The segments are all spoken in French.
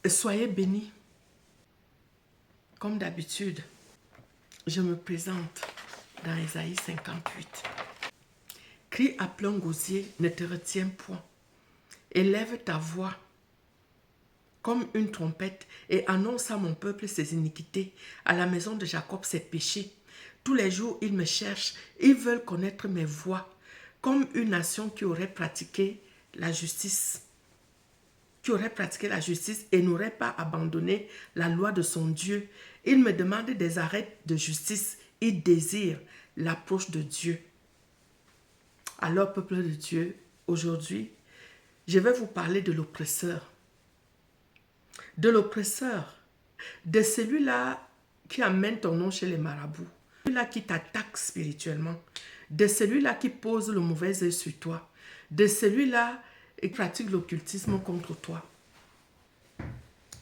Soyez bénis. Comme d'habitude, je me présente dans Ésaïe 58. Crie à plein gosier, ne te retiens point. Élève ta voix comme une trompette et annonce à mon peuple ses iniquités, à la maison de Jacob ses péchés. Tous les jours, ils me cherchent, ils veulent connaître mes voies, comme une nation qui aurait pratiqué la justice. Et n'aurait pas abandonné la loi de son Dieu. Il me demande des arrêts de justice. Il désire l'approche de Dieu. Alors, peuple de Dieu, aujourd'hui, je vais vous parler de l'oppresseur. De l'oppresseur, de celui-là qui amène ton nom chez les marabouts, celui-là qui t'attaque spirituellement, de celui-là qui pose le mauvais œil sur toi, de celui-là qui pratique l'occultisme contre toi.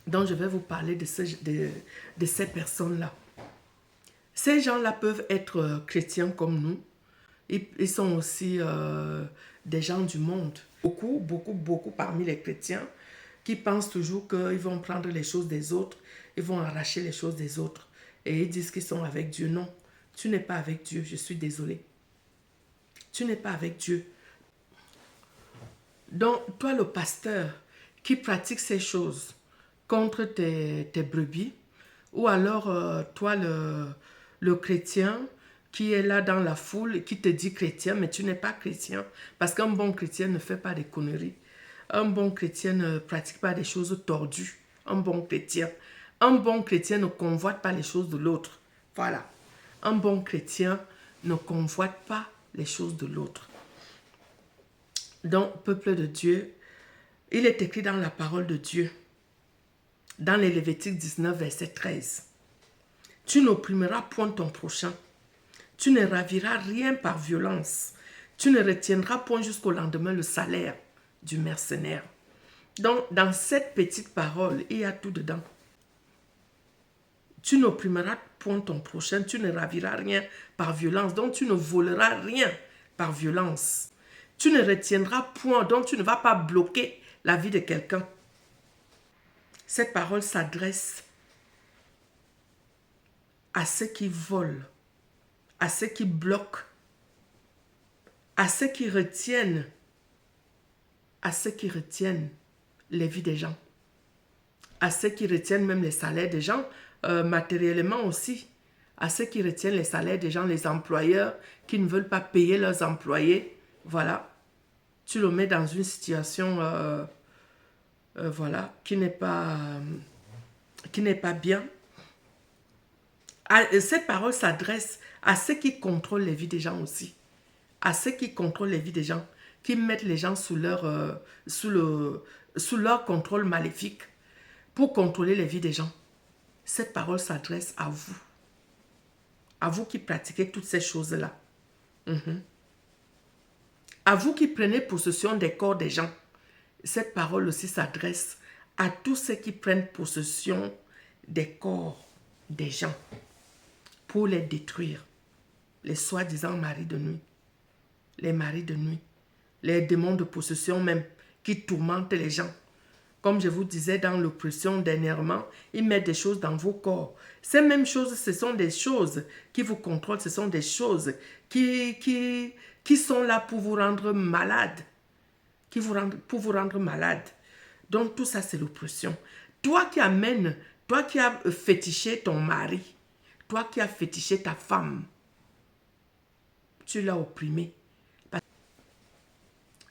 Donc, je vais vous parler de ces personnes-là. Ces gens-là peuvent être chrétiens comme nous. Ils sont aussi des gens du monde. Beaucoup parmi les chrétiens qui pensent toujours qu'ils vont prendre les choses des autres, ils vont arracher les choses des autres. Et ils disent qu'ils sont avec Dieu. Non, tu n'es pas avec Dieu, je suis désolée. Tu n'es pas avec Dieu. Donc, toi, le pasteur qui pratique ces choses contre tes brebis, ou alors toi, le chrétien qui est là dans la foule et qui te dit chrétien, mais tu n'es pas chrétien, parce qu'un bon chrétien ne fait pas des conneries. Un bon chrétien ne pratique pas des choses tordues. Un bon chrétien ne convoite pas les choses de l'autre. Voilà. Un bon chrétien ne convoite pas les choses de l'autre. Donc, peuple de Dieu, il est écrit dans la parole de Dieu, dans les Lévitique 19, verset 13. Tu n'opprimeras point ton prochain. Tu ne raviras rien par violence. Tu ne retiendras point jusqu'au lendemain le salaire du mercenaire. Donc, dans cette petite parole, il y a tout dedans. Tu n'opprimeras point ton prochain, tu ne raviras rien par violence, donc tu ne voleras rien par violence. Tu ne retiendras point, donc tu ne vas pas bloquer la vie de quelqu'un. Cette parole s'adresse à ceux qui volent, à ceux qui bloquent, à ceux qui retiennent les vies des gens, à ceux qui retiennent même les salaires des gens, matériellement aussi, à ceux qui retiennent les salaires des gens, les employeurs qui ne veulent pas payer leurs employés. Voilà, tu le mets dans une situation voilà, qui n'est pas bien. Cette parole s'adresse à ceux qui contrôlent les vies des gens aussi, à ceux qui contrôlent les vies des gens, qui mettent les gens sous leur contrôle maléfique pour contrôler les vies des gens. Cette parole s'adresse à vous qui pratiquez toutes ces choses-là. À vous qui prenez possession des corps des gens. Cette parole aussi s'adresse à tous ceux qui prennent possession des corps des gens pour les détruire. Les soi-disant maris de nuit, les maris de nuit, les démons de possession même qui tourmentent les gens. Comme je vous disais dans l'oppression dernièrement, ils mettent des choses dans vos corps. Ces mêmes choses, ce sont des choses qui vous contrôlent, ce sont des choses qui sont là pour vous rendre malade. Pour vous rendre malade. Donc tout ça, c'est l'oppression. Toi qui as fétiché ton mari, toi qui as fétiché ta femme, tu l'as opprimé.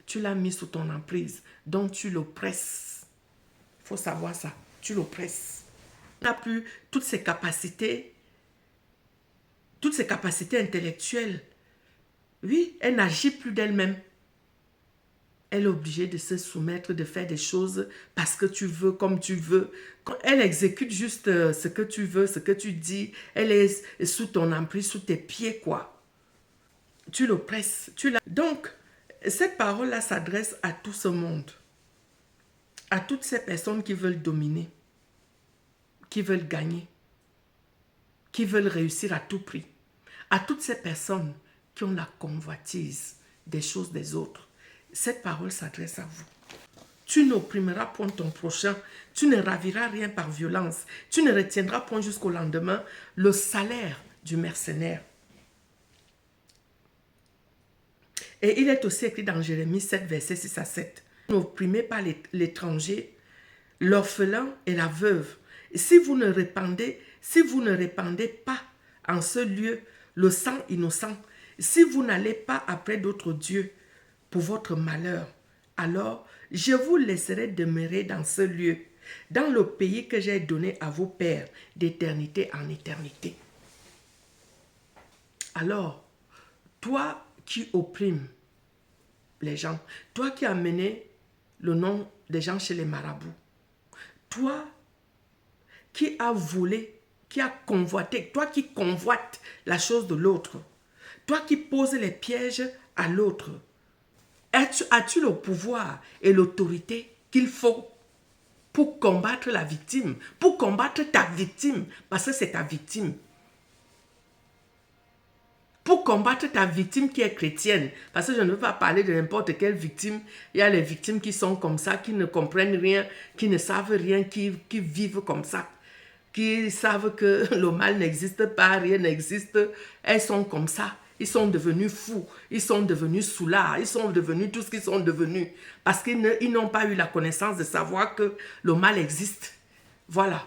Tu l'as mis sous ton emprise, donc tu l'oppresses. Il faut savoir ça, tu l'oppresses. Elle n'a plus toutes ses capacités intellectuelles. Oui, elle n'agit plus d'elle-même. Elle est obligée de se soumettre, de faire des choses parce que tu veux, comme tu veux. Elle exécute juste ce que tu veux, ce que tu dis. Elle est sous ton emprise, sous tes pieds, quoi. Tu l'oppresses. Donc, cette parole-là s'adresse à tout ce monde. À toutes ces personnes qui veulent dominer, qui veulent gagner, qui veulent réussir à tout prix. À toutes ces personnes qui ont la convoitise des choses des autres. Cette parole s'adresse à vous. Tu n'opprimeras point ton prochain. Tu ne raviras rien par violence. Tu ne retiendras point jusqu'au lendemain le salaire du mercenaire. Et il est aussi écrit dans Jérémie 7, verset 6 à 7. N'opprimez pas l'étranger, l'orphelin et la veuve. Si vous ne répandez pas en ce lieu le sang innocent, si vous n'allez pas après d'autres dieux pour votre malheur, alors je vous laisserai demeurer dans ce lieu, dans le pays que j'ai donné à vos pères d'éternité en éternité. Alors, toi qui opprimes les gens, toi qui as mené le nom des gens chez les marabouts, toi qui as volé, qui as convoité, toi qui convoites la chose de l'autre, toi qui poses les pièges à l'autre, as-tu le pouvoir et l'autorité qu'il faut pour combattre la victime, pour combattre ta victime, parce que c'est ta victime. Pour combattre ta victime qui est chrétienne, parce que je ne veux pas parler de n'importe quelle victime. Il y a les victimes qui sont comme ça, qui ne comprennent rien, qui ne savent rien, qui vivent comme ça, qui savent que le mal n'existe pas, rien n'existe. Elles sont comme ça. Ils sont devenus fous, ils sont devenus soulards, ils sont devenus tout ce qu'ils sont devenus. Parce qu'ils n'ont pas eu la connaissance de savoir que le mal existe. Voilà.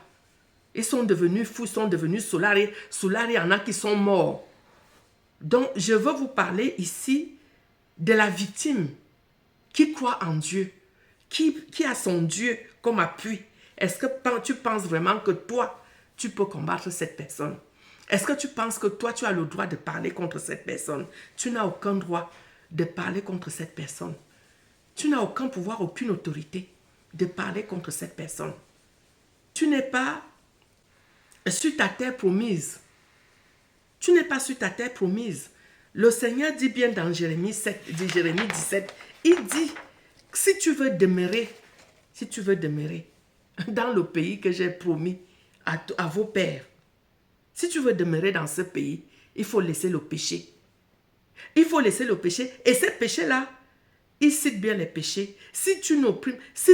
Ils sont devenus fous, ils sont devenus soulards. Et soulards, il y en a qui sont morts. Donc, je veux vous parler ici de la victime qui croit en Dieu, qui a son Dieu comme appui. Est-ce que tu penses vraiment que toi, tu peux combattre cette personne? Est-ce que tu penses que toi, tu as le droit de parler contre cette personne? Tu n'as aucun droit de parler contre cette personne. Tu n'as aucun pouvoir, aucune autorité de parler contre cette personne. Tu n'es pas sur ta terre promise. Tu n'es pas sur ta terre promise. Le Seigneur dit bien dans Jérémie 17, il dit, si tu veux demeurer dans le pays que j'ai promis à vos pères, si tu veux demeurer dans ce pays, il faut laisser le péché. Il faut laisser le péché. Et ces péchés-là, il cite bien les péchés. Si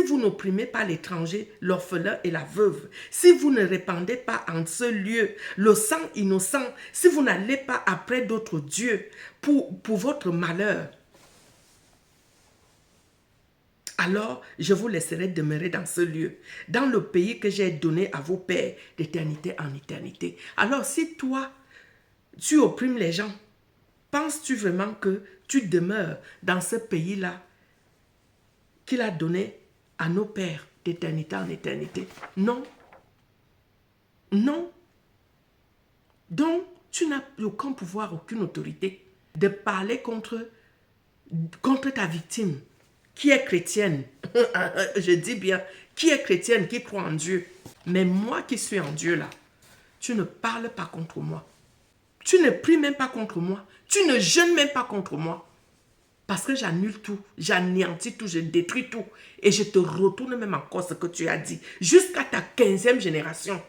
vous n'opprimez pas l'étranger, l'orphelin et la veuve, si vous ne répandez pas en ce lieu le sang innocent, si vous n'allez pas après d'autres dieux pour votre malheur, alors je vous laisserai demeurer dans ce lieu, dans le pays que j'ai donné à vos pères d'éternité en éternité. Alors si toi, tu opprimes les gens, penses-tu vraiment que tu demeures dans ce pays-là qu'il a donné à nos pères d'éternité en éternité? Non. Non. Donc, tu n'as aucun pouvoir, aucune autorité de parler contre ta victime qui est chrétienne. Je dis bien, qui est chrétienne, qui croit en Dieu. Mais moi qui suis en Dieu là, tu ne parles pas contre moi. Tu ne pries même pas contre moi. Tu ne jeûnes même pas contre moi. Parce que j'annule tout, j'anéantis tout, je détruis tout. Et je te retourne même encore ce que tu as dit. Jusqu'à ta 15e génération.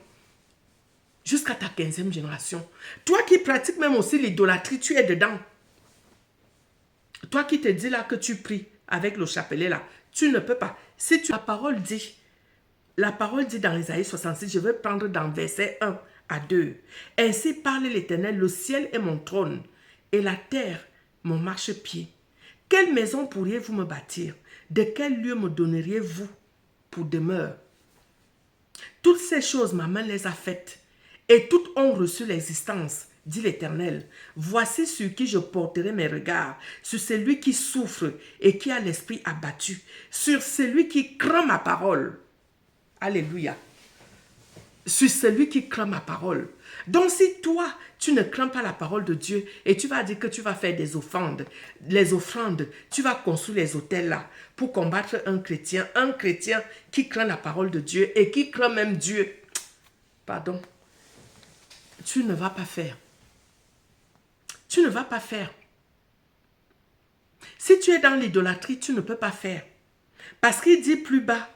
Jusqu'à ta 15e génération. Toi qui pratiques même aussi l'idolâtrie, tu es dedans. Toi qui te dis là que tu pries avec le chapelet là, tu ne peux pas. Si la parole dit dans Isaïe 66, je vais prendre dans verset 1 à 2. Ainsi parle l'Éternel, le ciel est mon trône et la terre mon marchepied. Quelle maison pourriez-vous me bâtir? De quel lieu me donneriez-vous pour demeure? Toutes ces choses, ma main les a faites, et toutes ont reçu l'existence, dit l'Éternel. Voici sur qui je porterai mes regards, sur celui qui souffre et qui a l'esprit abattu, sur celui qui craint ma parole. Alléluia. Sur celui qui craint ma parole. Donc si toi, tu ne crains pas la parole de Dieu et tu vas dire que tu vas faire des offrandes, les offrandes, tu vas construire les autels là pour combattre un chrétien qui craint la parole de Dieu et qui craint même Dieu, pardon, tu ne vas pas faire. Tu ne vas pas faire. Si tu es dans l'idolâtrie, tu ne peux pas faire. Parce qu'il dit plus bas,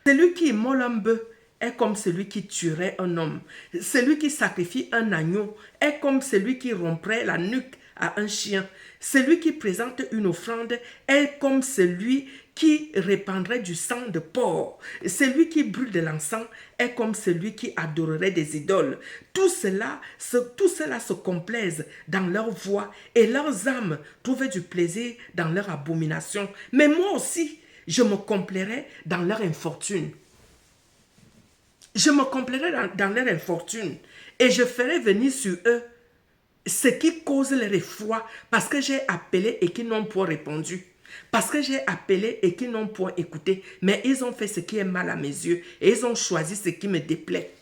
celui qui immole un bœuf est comme celui qui tuerait un homme. Celui qui sacrifie un agneau est comme celui qui romprait la nuque à un chien. Celui qui présente une offrande est comme celui qui répandrait du sang de porc. Celui qui brûle de l'encens est comme celui qui adorerait des idoles. Tout cela se complaise dans leur voix et leurs âmes trouvent du plaisir dans leur abomination. Mais moi aussi, je me complairai dans leur infortune. Je me complairai dans leur infortune et je ferai venir sur eux ce qui cause leur effroi parce que j'ai appelé et qu'ils n'ont point répondu. Parce que j'ai appelé et qu'ils n'ont point écouté. Mais ils ont fait ce qui est mal à mes yeux et ils ont choisi ce qui me déplaît.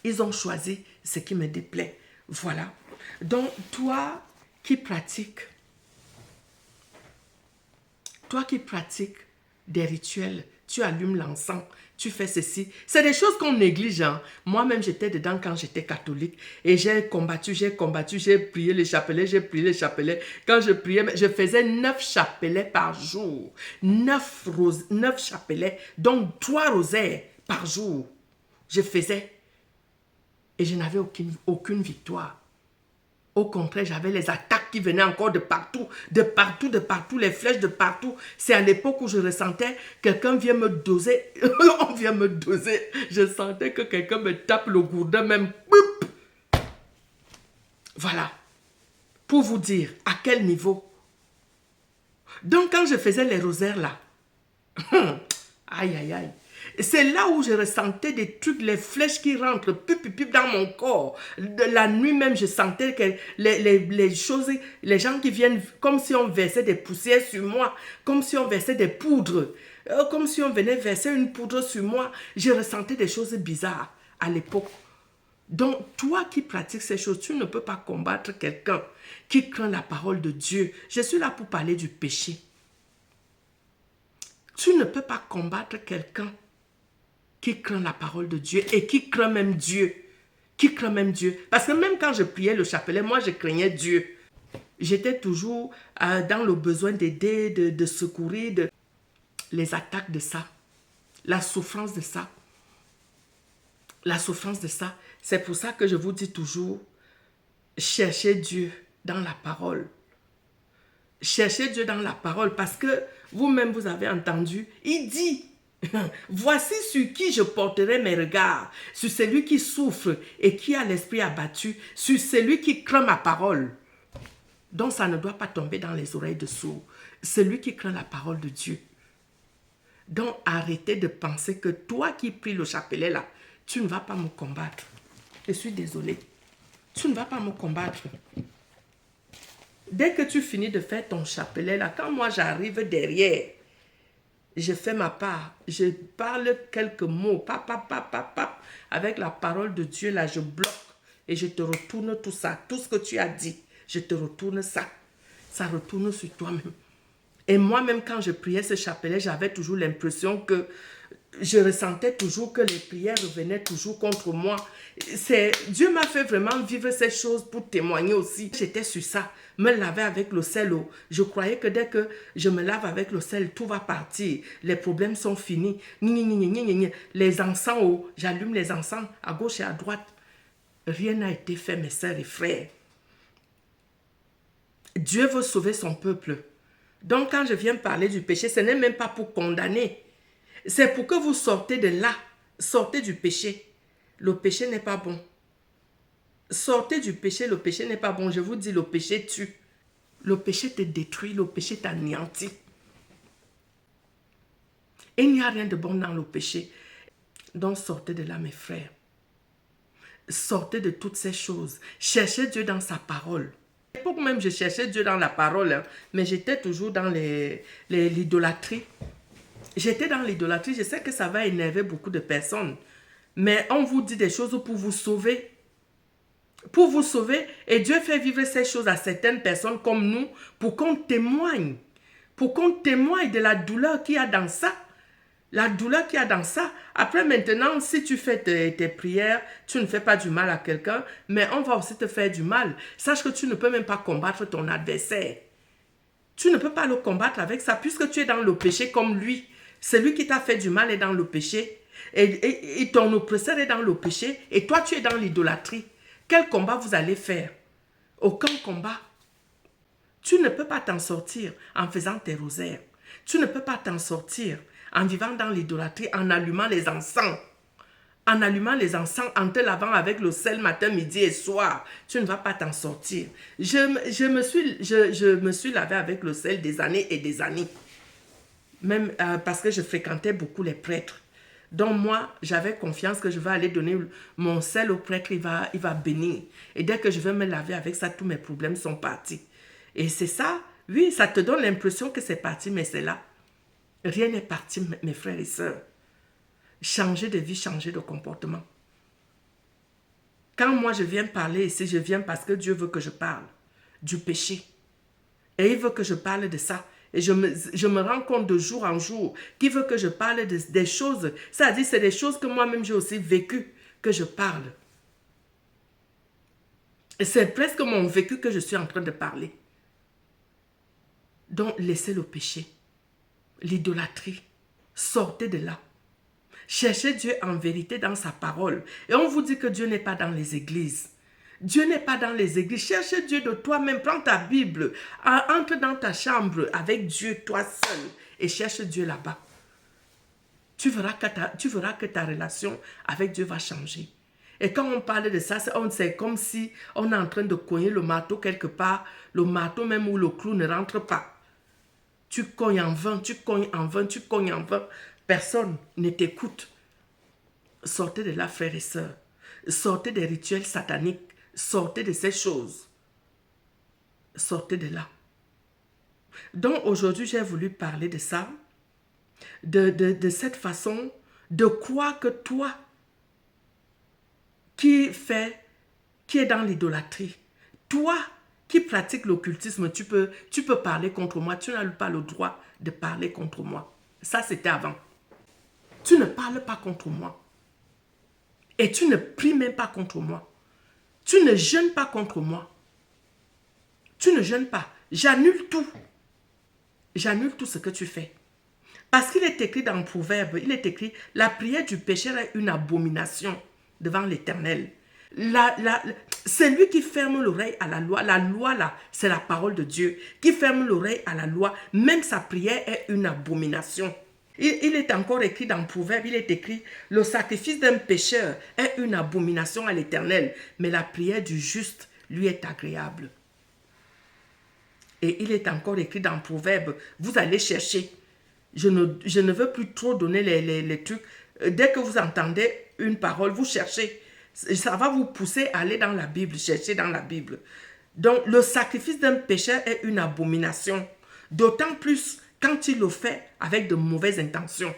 Ils ont choisi ce qui me déplaît. Voilà. Donc, toi qui pratiques des rituels, tu allumes l'encens, tu fais ceci. C'est des choses qu'on néglige. Hein. Moi-même, j'étais dedans quand j'étais catholique. Et j'ai combattu, j'ai prié les chapelets, Quand je priais, je faisais 9 chapelets par jour. 9 chapelets, donc 3 rosaires par jour. Je faisais. Et je n'avais aucune victoire. Au contraire, j'avais les attaques qui venaient encore de partout, les flèches de partout. C'est à l'époque où je ressentais quelqu'un vient me doser. On vient me doser. Je sentais que quelqu'un me tape le gourdin même. Voilà. Pour vous dire à quel niveau. Donc quand je faisais les rosaires là, aïe aïe aïe. C'est là où je ressentais des trucs, les flèches qui rentrent dans mon corps. La nuit même, je sentais que les choses, les gens qui viennent, comme si on versait des poussières sur moi, comme si on versait des poudres, comme si on venait verser une poudre sur moi. Je ressentais des choses bizarres à l'époque. Donc, toi qui pratiques ces choses, tu ne peux pas combattre quelqu'un qui craint la parole de Dieu. Je suis là pour parler du péché. Tu ne peux pas combattre quelqu'un qui craint la parole de Dieu et qui craint même Dieu. Parce que même quand je priais le chapelet, moi je craignais Dieu. J'étais toujours dans le besoin d'aider, de secourir, les attaques de ça, la souffrance de ça. C'est pour ça que je vous dis toujours, cherchez Dieu dans la parole. Cherchez Dieu dans la parole parce que vous-même vous avez entendu, il dit, voici sur qui je porterai mes regards, sur celui qui souffre et qui a l'esprit abattu, sur celui qui craint ma parole. Donc ça ne doit pas tomber dans les oreilles de sourds. Celui qui craint la parole de Dieu. Donc arrêtez de penser que toi qui pries le chapelet là, tu ne vas pas me combattre. Je suis désolée. Tu ne vas pas me combattre. Dès que tu finis de faire ton chapelet là, quand moi j'arrive derrière, je fais ma part, je parle quelques mots, avec la parole de Dieu là, je bloque et je te retourne tout ça, tout ce que tu as dit, je te retourne ça, ça retourne sur toi-même. Et moi-même quand je priais ce chapelet, j'avais toujours l'impression que je ressentais toujours que les prières revenaient toujours contre moi. Dieu m'a fait vraiment vivre ces choses pour témoigner aussi. J'étais sur ça, me laver avec le sel. Je croyais que dès que je me lave avec le sel, tout va partir. Les problèmes sont finis. Les encens, j'allume les encens à gauche et à droite. Rien n'a été fait, mes sœurs et frères. Dieu veut sauver son peuple. Donc quand je viens parler du péché, ce n'est même pas pour condamner. C'est pour que vous sortez de là. Sortez du péché. Le péché n'est pas bon. Sortez du péché, le péché n'est pas bon. Je vous dis, le péché tue. Le péché te détruit, le péché t'anéantit. Il n'y a rien de bon dans le péché. Donc sortez de là, mes frères. Sortez de toutes ces choses. Cherchez Dieu dans sa parole. À l'époque même, je cherchais Dieu dans la parole, hein, mais j'étais toujours dans l'idolâtrie. J'étais dans l'idolâtrie, je sais que ça va énerver beaucoup de personnes. Mais on vous dit des choses pour vous sauver. Pour vous sauver. Et Dieu fait vivre ces choses à certaines personnes comme nous pour qu'on témoigne. Pour qu'on témoigne de la douleur qu'il y a dans ça. La douleur qu'il y a dans ça. Après maintenant, si tu fais tes prières, tu ne fais pas du mal à quelqu'un, mais on va aussi te faire du mal. Sache que tu ne peux même pas combattre ton adversaire. Tu ne peux pas le combattre avec ça puisque tu es dans le péché comme lui. Celui qui t'a fait du mal est dans le péché. Et ton oppresseur est dans le péché. Et toi, tu es dans l'idolâtrie. Quel combat vous allez faire? Aucun combat. Tu ne peux pas t'en sortir en faisant tes rosaires. Tu ne peux pas t'en sortir en vivant dans l'idolâtrie, en allumant les encens. En allumant les encens, en te lavant avec le sel matin, midi et soir. Tu ne vas pas t'en sortir. Je me suis lavé avec le sel des années et des années. Même parce que je fréquentais beaucoup les prêtres. Donc moi, j'avais confiance que je vais aller donner mon sel au prêtre, il va bénir. Et dès que je vais me laver avec ça, tous mes problèmes sont partis. Et c'est ça, oui, ça te donne l'impression que c'est parti, mais c'est là. Rien n'est parti, mes frères et sœurs. Changer de vie, changer de comportement. Quand moi je viens parler ici, je viens parce que Dieu veut que je parle du péché. Et il veut que je parle de ça. Et je me rends compte de jour en jour qu'il veut que je parle des choses. C'est-à-dire, c'est des choses que moi-même j'ai aussi vécues, que je parle. Et c'est presque mon vécu que je suis en train de parler. Donc, laissez le péché, l'idolâtrie, sortez de là. Cherchez Dieu en vérité dans sa parole. Et on vous dit que Dieu n'est pas dans les églises. Dieu n'est pas dans les églises. Cherche Dieu de toi-même. Prends ta Bible. Entre dans ta chambre avec Dieu, toi seul. Et cherche Dieu là-bas. Tu verras que ta relation avec Dieu va changer. Et quand on parle de ça, c'est comme si on est en train de cogner le marteau quelque part. Le marteau même où le clou ne rentre pas. Tu cognes en vain, tu cognes en vain, tu cognes en vain. Personne ne t'écoute. Sortez de là, frères et sœurs. Sortez des rituels sataniques. Sortez de ces choses. Sortez de là. Donc aujourd'hui, j'ai voulu parler de ça. De cette façon de croire que toi, qui est dans l'idolâtrie, toi qui pratiques l'occultisme, tu peux parler contre moi. Tu n'as pas le droit de parler contre moi. Ça, c'était avant. Tu ne parles pas contre moi. Et tu ne pries même pas contre moi. Tu ne jeûnes pas contre moi. Tu ne jeûnes pas. J'annule tout. J'annule tout ce que tu fais. Parce qu'il est écrit dans le Proverbe, il est écrit, la prière du pécheur est une abomination devant l'Éternel. C'est lui qui ferme l'oreille à la loi. La loi, là, c'est la parole de Dieu. Qui ferme l'oreille à la loi, même sa prière est une abomination. Il est encore écrit dans le Proverbe, il est écrit, le sacrifice d'un pécheur est une abomination à l'Éternel, mais la prière du juste lui est agréable. Et il est encore écrit dans le Proverbe, vous allez chercher. Je ne veux plus trop donner les trucs. Dès que vous entendez une parole, vous cherchez. Ça va vous pousser à aller dans la Bible, chercher dans la Bible. Donc, le sacrifice d'un pécheur est une abomination. D'autant plus quand il le fait avec de mauvaises intentions.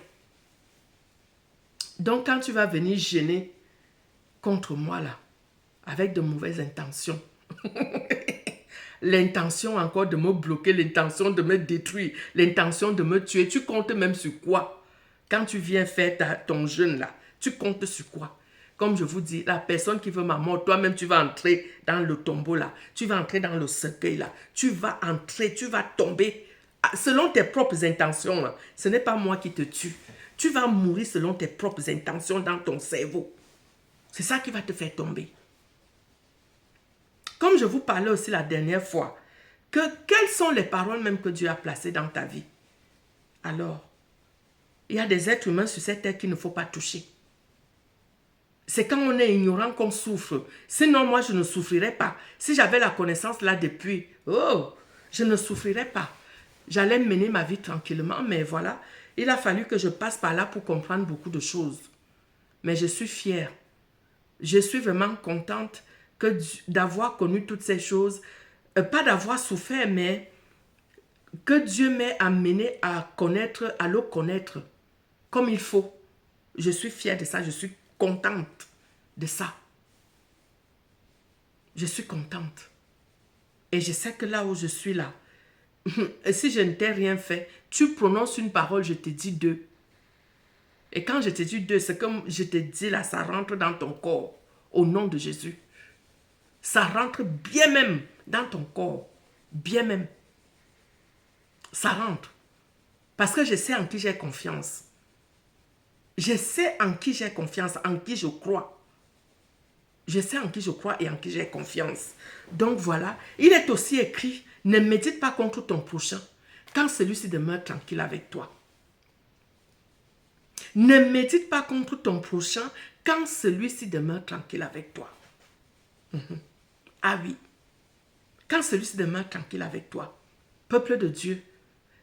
Donc, quand tu vas venir gêner contre moi, là, avec de mauvaises intentions, l'intention encore de me bloquer, l'intention de me détruire, l'intention de me tuer, tu comptes même sur quoi? Quand tu viens faire ton jeûne, là, tu comptes sur quoi? Comme je vous dis, la personne qui veut ma mort, toi-même, tu vas entrer dans le tombeau, là. Tu vas entrer dans le cercueil, là. Tu vas entrer, tu vas tomber. Selon tes propres intentions, là. Ce n'est pas moi qui te tue. Tu vas mourir selon tes propres intentions dans ton cerveau. C'est ça qui va te faire tomber. Comme je vous parlais aussi la dernière fois, quelles sont les paroles même que Dieu a placées dans ta vie? Alors, il y a des êtres humains sur cette terre qu'il ne faut pas toucher. C'est quand on est ignorant qu'on souffre. Sinon, moi, je ne souffrirais pas. Si j'avais la connaissance là depuis, je ne souffrirais pas. J'allais mener ma vie tranquillement, mais voilà, il a fallu que je passe par là pour comprendre beaucoup de choses. Mais je suis fière. Je suis vraiment contente d'avoir connu toutes ces choses. Pas d'avoir souffert, mais que Dieu m'ait amené à le connaître comme il faut. Je suis fière de ça, je suis contente de ça. Je suis contente. Et je sais que là où je suis là, si je ne t'ai rien fait, tu prononces une parole, je te dis deux. Et quand je te dis deux, c'est comme je te dis là, ça rentre dans ton corps, au nom de Jésus. Ça rentre bien même dans ton corps, bien même. Ça rentre. Parce que je sais en qui j'ai confiance. Je sais en qui j'ai confiance, en qui je crois. Je sais en qui je crois et en qui j'ai confiance. Donc voilà, il est aussi écrit, ne médite pas contre ton prochain, quand celui-ci demeure tranquille avec toi. Ne médite pas contre ton prochain quand celui-ci demeure tranquille avec toi. Ah oui, quand celui-ci demeure tranquille avec toi. Peuple de Dieu,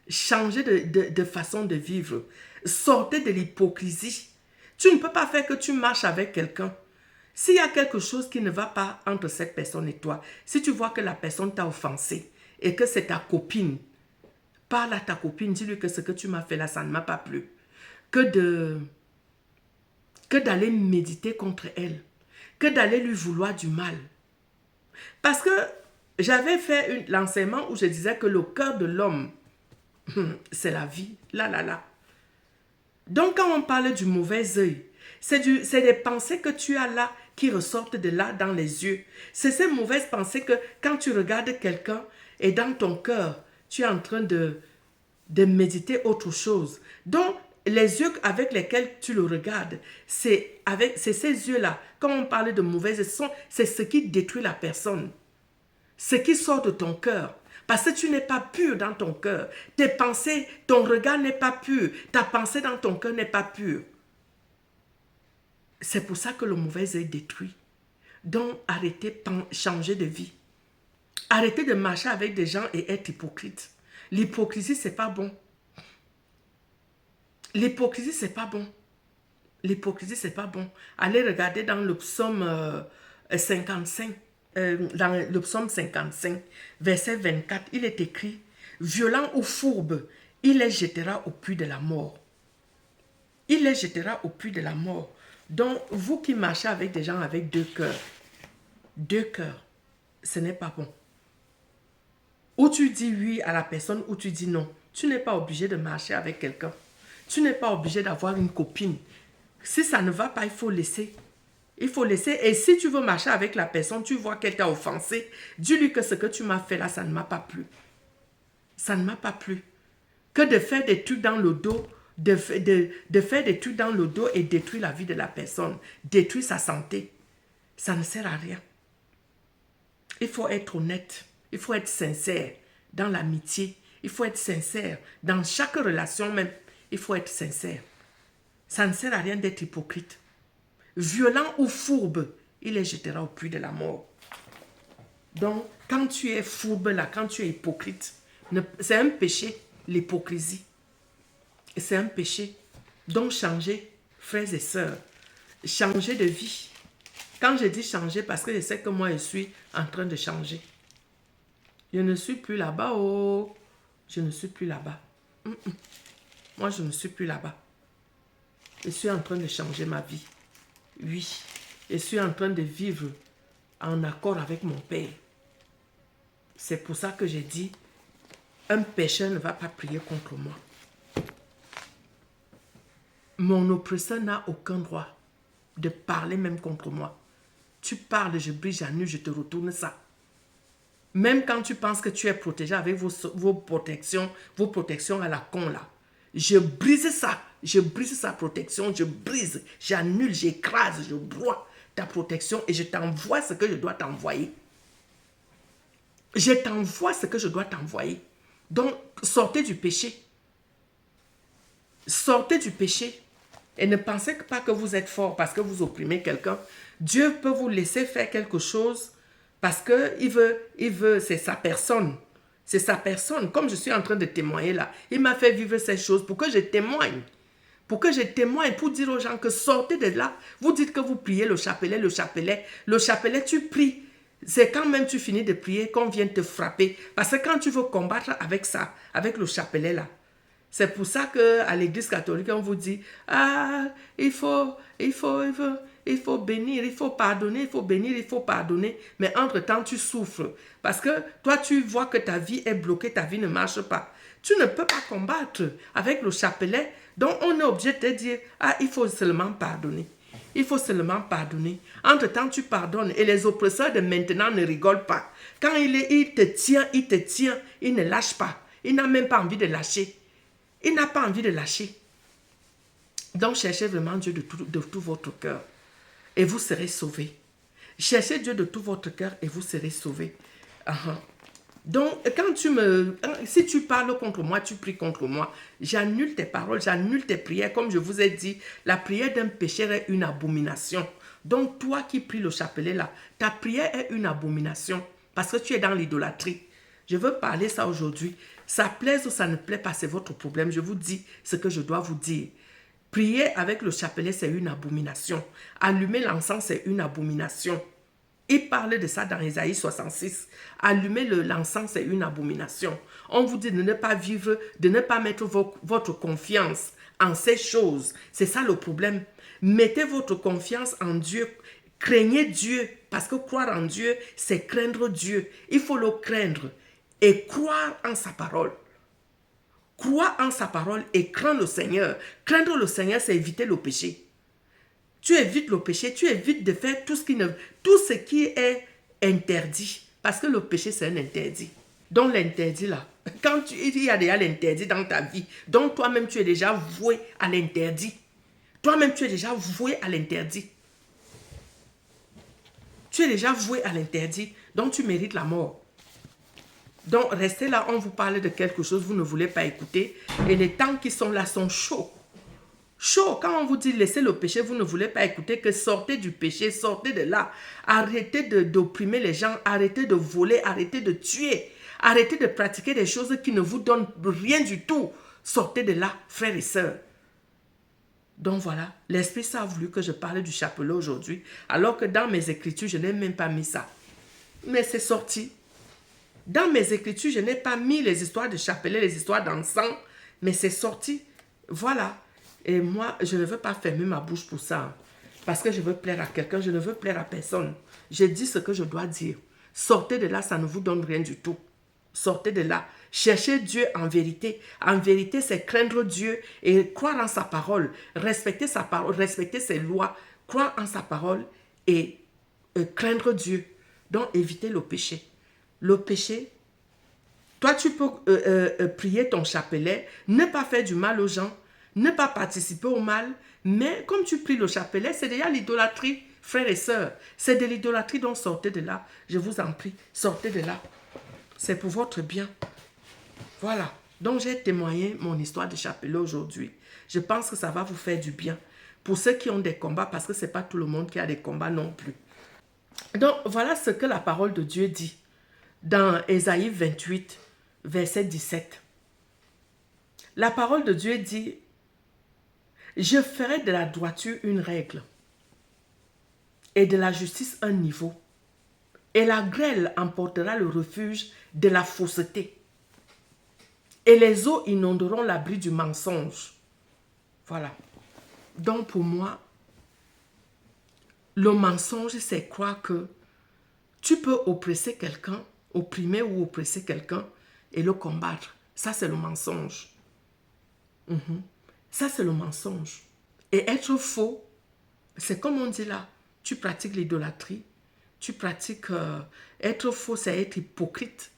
changez de façon de vivre. Sortez de l'hypocrisie. Tu ne peux pas faire que tu marches avec quelqu'un. S'il y a quelque chose qui ne va pas entre cette personne et toi, si tu vois que la personne t'a offensé et que c'est ta copine, parle à ta copine, dis-lui que ce que tu m'as fait là, ça ne m'a pas plu. Que d'aller méditer contre elle, que d'aller lui vouloir du mal. Parce que j'avais fait l'enseignement où je disais que le cœur de l'homme, c'est la vie. Là. Donc quand on parle du mauvais œil, c'est des pensées que tu as là qui ressortent de là dans les yeux. C'est ces mauvaises pensées que quand tu regardes quelqu'un et dans ton cœur, tu es en train de méditer autre chose. Donc les yeux avec lesquels tu le regardes, c'est ces yeux-là. Quand on parle de mauvais œil, c'est ce qui détruit la personne. Ce qui sort de ton cœur. Parce que tu n'es pas pur dans ton cœur. Tes pensées, ton regard n'est pas pur. Ta pensée dans ton cœur n'est pas pure. C'est pour ça que le mauvais œil détruit. Donc, arrêtez, changez de vie. Arrêtez de marcher avec des gens et être hypocrite. L'hypocrisie, c'est pas bon. L'hypocrisie, c'est pas bon. L'hypocrisie, c'est pas bon. Allez regarder dans le psaume 55. Dans le psaume 55, verset 24, il est écrit « Violent ou fourbe, il les jettera au puits de la mort. » Il les jettera au puits de la mort. Donc, vous qui marchez avec des gens avec deux cœurs, ce n'est pas bon. Ou tu dis oui à la personne, ou tu dis non. Tu n'es pas obligé de marcher avec quelqu'un. Tu n'es pas obligé d'avoir une copine. Si ça ne va pas, il faut laisser. Il faut laisser. Et si tu veux marcher avec la personne, tu vois qu'elle t'a offensé, dis-lui que ce que tu m'as fait là, ça ne m'a pas plu. Ça ne m'a pas plu. Que de faire des trucs dans le dos, de faire des trucs dans le dos et détruire la vie de la personne, détruire sa santé, ça ne sert à rien. Il faut être honnête. Il faut être sincère dans l'amitié. Il faut être sincère dans chaque relation même. Il faut être sincère. Ça ne sert à rien d'être hypocrite. Violent ou fourbe, il les jettera au puits de la mort. Donc, quand tu es fourbe là, quand tu es hypocrite, c'est un péché, l'hypocrisie. C'est un péché. Donc, changez, frères et sœurs. Changez de vie. Quand je dis changer, parce que je sais que moi, je suis en train de changer. Je ne suis plus là-bas, oh. Je ne suis plus là-bas. Moi, je ne suis plus là-bas. Je suis en train de changer ma vie. Oui, je suis en train de vivre en accord avec mon Père. C'est pour ça que j'ai dit, un pécheur ne va pas prier contre moi. Mon oppresseur n'a aucun droit de parler même contre moi. Tu parles, je brise, j'annule, je te retourne ça. Même quand tu penses que tu es protégé avec vos protections à la con là. Je brise ça. Je brise sa protection. Je brise, j'annule, j'écrase, je broie ta protection et je t'envoie ce que je dois t'envoyer. Je t'envoie ce que je dois t'envoyer. Donc, sortez du péché. Sortez du péché. Et ne pensez pas que vous êtes fort parce que vous opprimez quelqu'un. Dieu peut vous laisser faire quelque chose parce qu'il veut, c'est sa personne. C'est sa personne. Comme je suis en train de témoigner là, il m'a fait vivre ces choses pour que je témoigne. Pour que je témoigne, pour dire aux gens que sortez de là. Vous dites que vous priez le chapelet, le chapelet. Le chapelet, tu pries. C'est quand même tu finis de prier qu'on vient te frapper. Parce que quand tu veux combattre avec ça, avec le chapelet là, c'est pour ça qu'à l'église catholique, on vous dit, ah, il faut bénir, il faut pardonner, il faut bénir, il faut pardonner. Mais entre-temps, tu souffres. Parce que toi, tu vois que ta vie est bloquée, ta vie ne marche pas. Tu ne peux pas combattre avec le chapelet. Donc, on est obligé de te dire, ah, il faut seulement pardonner. Il faut seulement pardonner. Entre-temps, tu pardonnes. Et les oppresseurs de maintenant ne rigolent pas. Quand il te tient, il ne lâche pas. Il n'a même pas envie de lâcher. Il n'a pas envie de lâcher. Donc, cherchez vraiment Dieu de tout votre cœur et vous serez sauvés. Cherchez Dieu de tout votre cœur et vous serez sauvés. Donc, si tu parles contre moi, tu pries contre moi, j'annule tes paroles, j'annule tes prières. Comme je vous ai dit, la prière d'un pécheur est une abomination. Donc, toi qui pries le chapelet là, ta prière est une abomination parce que tu es dans l'idolâtrie. Je veux parler ça aujourd'hui. Ça plaise ou ça ne plaît pas, c'est votre problème. Je vous dis ce que je dois vous dire. Prier avec le chapelet, c'est une abomination. Allumer l'encens, c'est une abomination. Il parle de ça dans Ésaïe 66. Allumer l'encens, c'est une abomination. On vous dit de ne pas vivre, de ne pas mettre votre confiance en ces choses. C'est ça le problème. Mettez votre confiance en Dieu. Craignez Dieu. Parce que croire en Dieu, c'est craindre Dieu. Il faut le craindre et croire en sa parole. Croire en sa parole et craindre le Seigneur. Craindre le Seigneur, c'est éviter le péché. Tu évites le péché, tu évites de faire tout ce qui est interdit. Parce que le péché, c'est un interdit. Donc l'interdit là, il y a déjà l'interdit dans ta vie, donc toi-même tu es déjà voué à l'interdit. Toi-même tu es déjà voué à l'interdit. Tu es déjà voué à l'interdit, donc tu mérites la mort. Donc restez là, on vous parle de quelque chose, vous ne voulez pas écouter. Et les temps qui sont là sont chauds. Chaud, quand on vous dit laissez le péché, vous ne voulez pas écouter, que sortez du péché, sortez de là. Arrêtez d'opprimer les gens, arrêtez de voler, arrêtez de tuer, arrêtez de pratiquer des choses qui ne vous donnent rien du tout. Sortez de là, frères et sœurs. Donc voilà, l'Esprit Saint a voulu que je parle du chapelet aujourd'hui, alors que dans mes écritures, je n'ai même pas mis ça. Mais c'est sorti. Dans mes écritures, je n'ai pas mis les histoires de chapelet, les histoires d'encens, mais c'est sorti. Voilà. Et moi, je ne veux pas fermer ma bouche pour ça. Parce que je veux plaire à quelqu'un, je ne veux plaire à personne. Je dis ce que je dois dire. Sortez de là, ça ne vous donne rien du tout. Sortez de là. Cherchez Dieu en vérité. En vérité, c'est craindre Dieu et croire en sa parole. Respecter sa parole, respecter ses lois. Croire en sa parole et craindre Dieu. Donc, éviter le péché. Le péché, toi, tu peux prier ton chapelet, ne pas faire du mal aux gens, ne pas participer au mal, mais comme tu pries le chapelet, c'est déjà l'idolâtrie, frères et sœurs. C'est de l'idolâtrie, donc sortez de là. Je vous en prie, sortez de là. C'est pour votre bien. Voilà. Donc j'ai témoigné mon histoire de chapelet aujourd'hui. Je pense que ça va vous faire du bien. Pour ceux qui ont des combats, parce que ce n'est pas tout le monde qui a des combats non plus. Donc voilà ce que la parole de Dieu dit dans Ésaïe 28, verset 17. La parole de Dieu dit: je ferai de la droiture une règle et de la justice un niveau. Et la grêle emportera le refuge de la fausseté. Et les eaux inonderont l'abri du mensonge. Voilà. Donc pour moi, le mensonge, c'est croire que tu peux oppresser quelqu'un, opprimer ou oppresser quelqu'un et le combattre. Ça, c'est le mensonge. Ça, c'est le mensonge. Et être faux, c'est comme on dit là, tu pratiques l'idolâtrie, tu pratiques... être faux, c'est être hypocrite.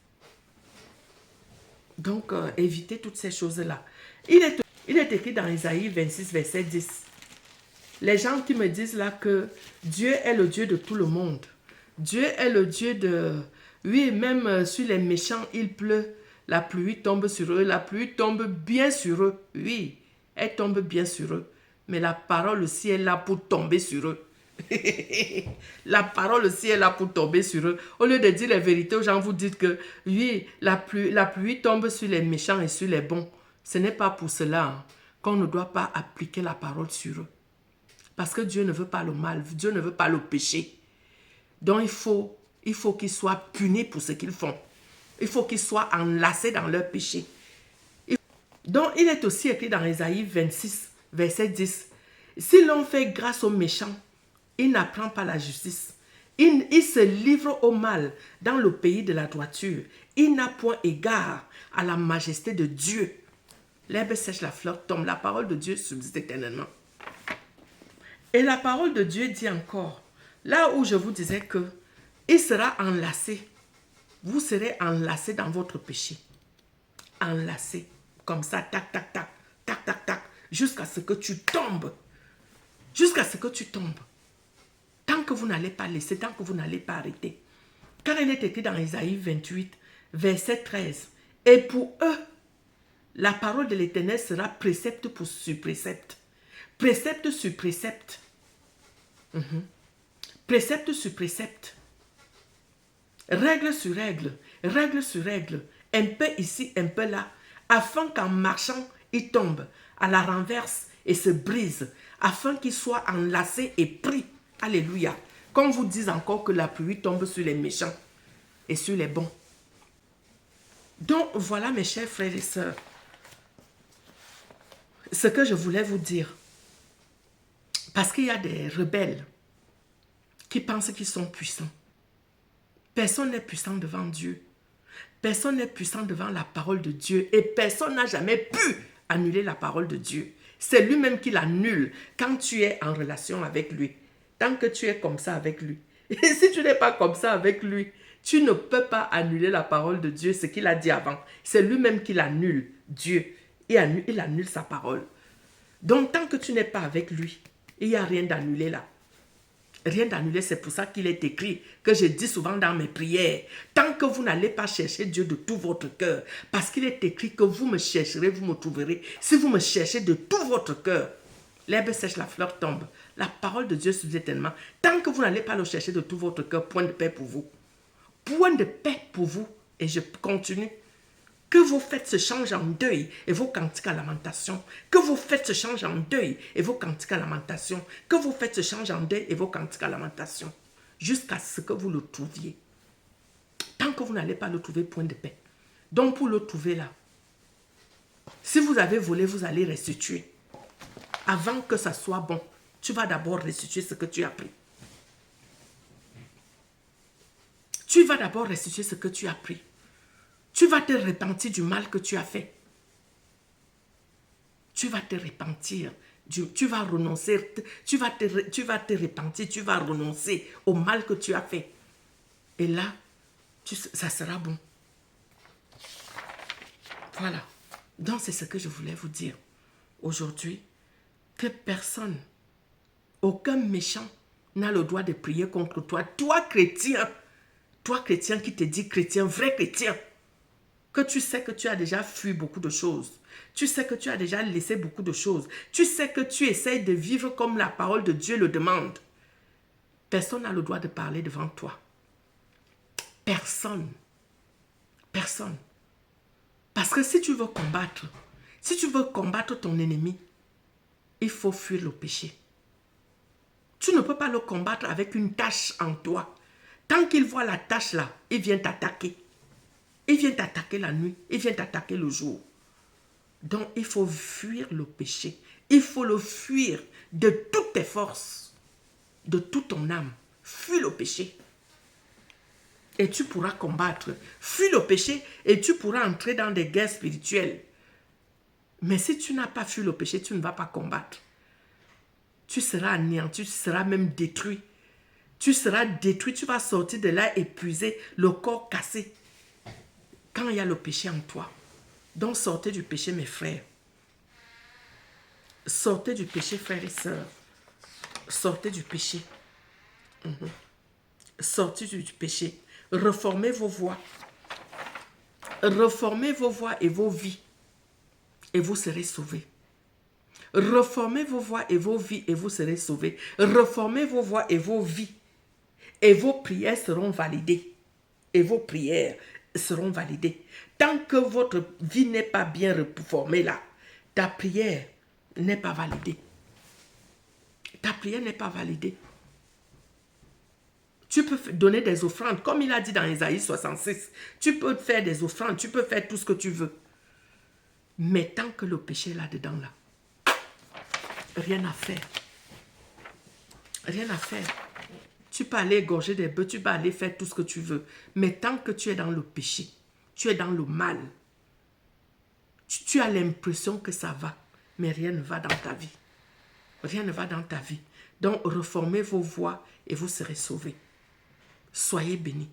Donc, évitez toutes ces choses-là. Il est écrit dans Ésaïe 26, verset 10. Les gens qui me disent là que Dieu est le Dieu de tout le monde. Dieu est le Dieu de... Oui, même sur les méchants, il pleut. La pluie tombe sur eux. La pluie tombe bien sur eux. Oui, elle tombe bien sur eux. Mais la parole aussi est là pour tomber sur eux. La parole aussi est là pour tomber sur eux. Au lieu de dire la vérité aux gens, vous dites que oui, la pluie tombe sur les méchants et sur les bons. Ce n'est pas pour cela qu'on ne doit pas appliquer la parole sur eux. Parce que Dieu ne veut pas le mal, Dieu ne veut pas le péché. Donc il faut qu'ils soient punis pour ce qu'ils font. Il faut qu'ils soient enlacés dans leur péché. Donc il est aussi écrit dans Ésaïe 26, verset 10. Si l'on fait grâce aux méchants, il n'apprend pas la justice. Il se livre au mal dans le pays de la droiture. Il n'a point égard à la majesté de Dieu. L'herbe sèche, la fleur tombe. La parole de Dieu subsiste éternellement. Et la parole de Dieu dit encore, là où je vous disais que il sera enlacé. Vous serez enlacé dans votre péché. Enlacé. Comme ça, tac, tac, tac, tac, tac, tac, jusqu'à ce que tu tombes. Jusqu'à ce que tu tombes. Tant que vous n'allez pas laisser, tant que vous n'allez pas arrêter. Car il est écrit dans Ésaïe 28, verset 13. Et pour eux, la parole de l'Éternel sera précepte sur précepte. Précepte sur précepte. Précepte sur précepte. Règle sur règle. Règle sur règle. Un peu ici, un peu là. Afin qu'en marchant, il tombe à la renverse et se brise. Afin qu'il soit enlacé et pris. Alléluia. Qu'on vous dise encore que la pluie tombe sur les méchants et sur les bons. Donc voilà mes chers frères et sœurs. Ce que je voulais vous dire. Parce qu'il y a des rebelles qui pensent qu'ils sont puissants. Personne n'est puissant devant Dieu. Personne n'est puissant devant la parole de Dieu. Et personne n'a jamais pu annuler la parole de Dieu. C'est lui-même qui l'annule quand tu es en relation avec lui. Tant que tu es comme ça avec lui. Et si tu n'es pas comme ça avec lui, tu ne peux pas annuler la parole de Dieu, ce qu'il a dit avant. C'est lui-même qui l'annule, Dieu. Il annule sa parole. Donc, tant que tu n'es pas avec lui, il n'y a rien d'annulé là. Rien d'annulé, c'est pour ça qu'il est écrit, que je dis souvent dans mes prières, tant que vous n'allez pas chercher Dieu de tout votre cœur, parce qu'il est écrit que vous me chercherez, vous me trouverez. Si vous me cherchez de tout votre cœur, l'herbe sèche, la fleur tombe. La parole de Dieu subsiste tellement. Tant que vous n'allez pas le chercher de tout votre cœur, point de paix pour vous. Point de paix pour vous. Et je continue. Que vos fêtes se changent en deuil et vos cantiques à lamentation. Que vos fêtes se changent en deuil et vos cantiques à lamentation. Que vos fêtes se changent en deuil et vos cantiques à lamentation. Jusqu'à ce que vous le trouviez. Tant que vous n'allez pas le trouver, point de paix. Donc pour le trouver là, si vous avez volé, vous allez restituer. Avant que ça soit bon, tu vas d'abord restituer ce que tu as pris. Tu vas d'abord restituer ce que tu as pris. Tu vas te repentir du mal que tu as fait. Tu vas te repentir. Tu vas renoncer. Tu vas te repentir. Tu vas renoncer au mal que tu as fait. Et là, ça sera bon. Voilà. Donc, c'est ce que je voulais vous dire aujourd'hui. Que personne, aucun méchant n'a le droit de prier contre toi. Toi, chrétien qui te dis chrétien, vrai chrétien, que tu sais que tu as déjà fui beaucoup de choses. Tu sais que tu as déjà laissé beaucoup de choses. Tu sais que tu essaies de vivre comme la parole de Dieu le demande. Personne n'a le droit de parler devant toi. Personne. Personne. Parce que si tu veux combattre ton ennemi, il faut fuir le péché. Tu ne peux pas le combattre avec une tâche en toi. Tant qu'il voit la tâche là, il vient t'attaquer. Il vient t'attaquer la nuit, il vient t'attaquer le jour. Donc, il faut fuir le péché. Il faut le fuir de toutes tes forces, de toute ton âme. Fuis le péché. Et tu pourras combattre. Fuis le péché et tu pourras entrer dans des guerres spirituelles. Mais si tu n'as pas fui le péché, tu ne vas pas combattre. Tu seras anéanti, tu seras même détruit. Tu seras détruit, tu vas sortir de là épuisé, le corps cassé. Quand il y a le péché en toi. Donc sortez du péché mes frères. Sortez du péché frères et sœurs. Sortez du péché. Sortez du péché. Reformez vos voies. Reformez vos voies et vos vies. Et vous serez sauvés. Reformez vos voies et vos vies et vous serez sauvés. Reformez vos voies et vos vies. Et vos prières seront validées. Et vos prières seront validées. Tant que votre vie n'est pas bien reformée là, ta prière n'est pas validée. Ta prière n'est pas validée. Tu peux donner des offrandes, comme il a dit dans Ésaïe 66. Tu peux faire des offrandes, tu peux faire tout ce que tu veux. Mais tant que le péché est là-dedans, là, rien à faire. Rien à faire. Tu peux aller égorger des bœufs, tu peux aller faire tout ce que tu veux. Mais tant que tu es dans le péché, tu es dans le mal, tu as l'impression que ça va, mais rien ne va dans ta vie. Rien ne va dans ta vie. Donc, reformez vos voies et vous serez sauvés. Soyez bénis.